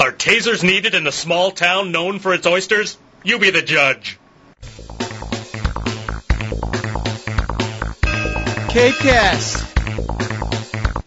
Are tasers needed in a small town known for its oysters? You be the judge. CapeCast.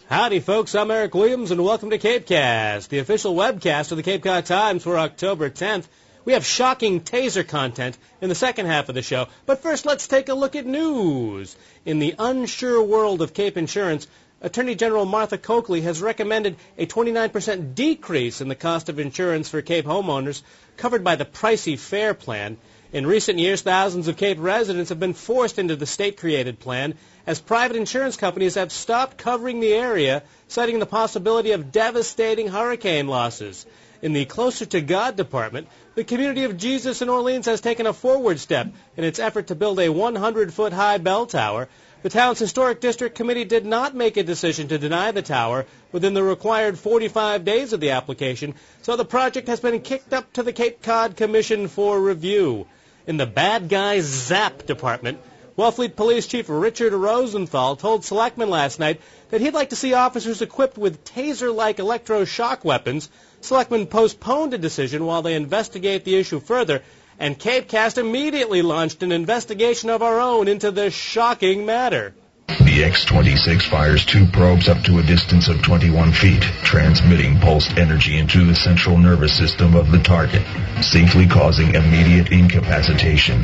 Howdy, folks. I'm Eric Williams, and welcome to CapeCast, the official webcast of the Cape Cod Times for October 10th. We have shocking taser content in the second half of the show. But first, let's take a look at news. In the unsure world of Cape insurance, Attorney General Martha Coakley has recommended a 29% decrease in the cost of insurance for Cape homeowners covered by the pricey FAIR plan. In recent years, thousands of Cape residents have been forced into the state-created plan as private insurance companies have stopped covering the area, citing the possibility of devastating hurricane losses. In the Closer to God department, the Community of Jesus in Orleans has taken a forward step in its effort to build a 100-foot-high bell tower. The town's Historic District Committee did not make a decision to deny the tower within the required 45 days of the application, so the project has been kicked up to the Cape Cod Commission for review. In the Bad Guys Zap department, Wellfleet Police Chief Richard Rosenthal told selectmen last night that he'd like to see officers equipped with taser-like electroshock weapons. Selectmen postponed a decision while they investigate the issue further, and CapeCast immediately launched an investigation of our own into this shocking matter. The X-26 fires two probes up to a distance of 21 feet, transmitting pulsed energy into the central nervous system of the target, safely causing immediate incapacitation.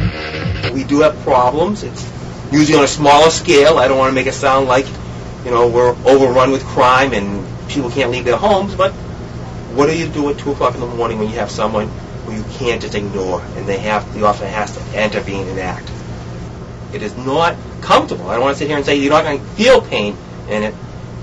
We do have problems. It's usually on a smaller scale. I don't want to make it sound like, we're overrun with crime and people can't leave their homes, but what do you do at 2 o'clock in the morning when you have someone who you can't just ignore and the officer has to intervene and act? It is not comfortable. I don't want to sit here and say you're not going to feel pain in it,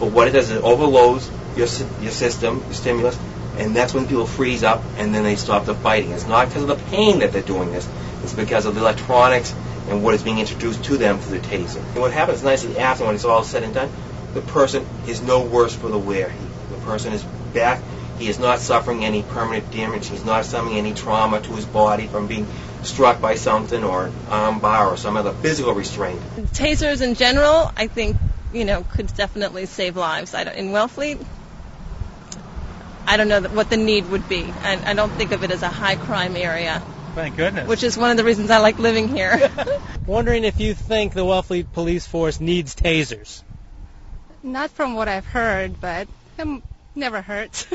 but what it does is it overloads your system, your stimulus, and that's when people freeze up and then they stop the fighting. It's not because of the pain that they're doing this. It's because of the electronics and what is being introduced to them through the taser. And what happens nicely after, when it's all said and done, the person is no worse for the wear. The person is back. He is not suffering any permanent damage. He's not suffering any trauma to his body from being struck by something or an arm bar or some other physical restraint. Tasers in general, I think, could definitely save lives. In Wellfleet, I don't know what the need would be. I don't think of it as a high-crime area. Thank goodness. Which is one of the reasons I like living here. Wondering if you think the Wellfleet Police Force needs tasers. Not from what I've heard, but never hurts,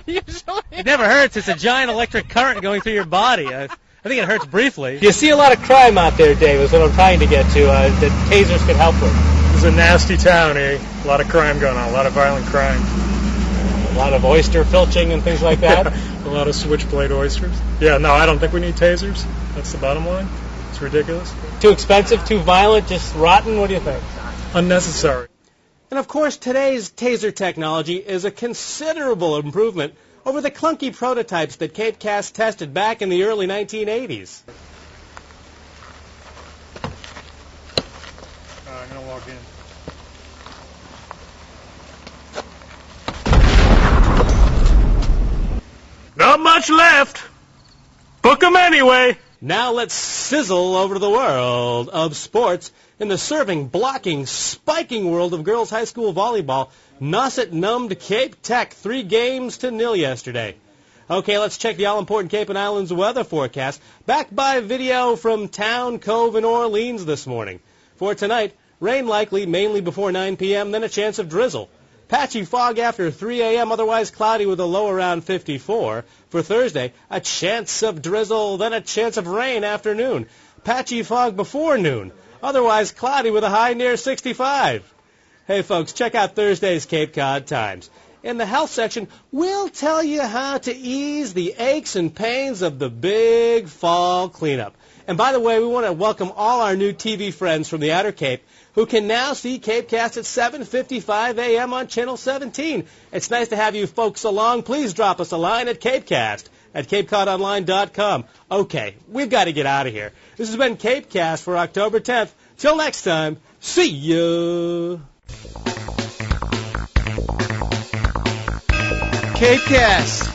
usually. It never hurts. It's a giant electric current going through your body. I think it hurts briefly. You see a lot of crime out there, Dave, is what I'm trying to get to, that tasers could help with. This is a nasty town, eh? A lot of crime going on, a lot of violent crime. A lot of oyster filching and things like that. A lot of switchblade oysters. Yeah, no, I don't think we need tasers. That's the bottom line. It's ridiculous. Too expensive, too violent, just rotten? What do you think? Unnecessary. And of course, today's taser technology is a considerable improvement over the clunky prototypes that CapeCast tested back in the early 1980s. I'm going to walk in. Not much left. Book 'em anyway. Now let's sizzle over the world of sports. In the serving, blocking, spiking world of girls' high school volleyball, Nauset numbed Cape Tech 3-0 yesterday. Okay, let's check the all-important Cape and Islands weather forecast, backed by video from Town Cove in Orleans this morning. For tonight, rain likely mainly before 9 p.m., then a chance of drizzle. Patchy fog after 3 a.m., otherwise cloudy with a low around 54. For Thursday, a chance of drizzle, then a chance of rain after noon. Patchy fog before noon, otherwise cloudy with a high near 65. Hey, folks, check out Thursday's Cape Cod Times. In the health section, we'll tell you how to ease the aches and pains of the big fall cleanup. And by the way, we want to welcome all our new TV friends from the Outer Cape who can now see CapeCast at 7:55 a.m. on Channel 17. It's nice to have you folks along. Please drop us a line at CapeCast@CapeCodOnline.com. Okay, we've got to get out of here. This has been CapeCast for October 10th. Till next time, see ya! CapeCast.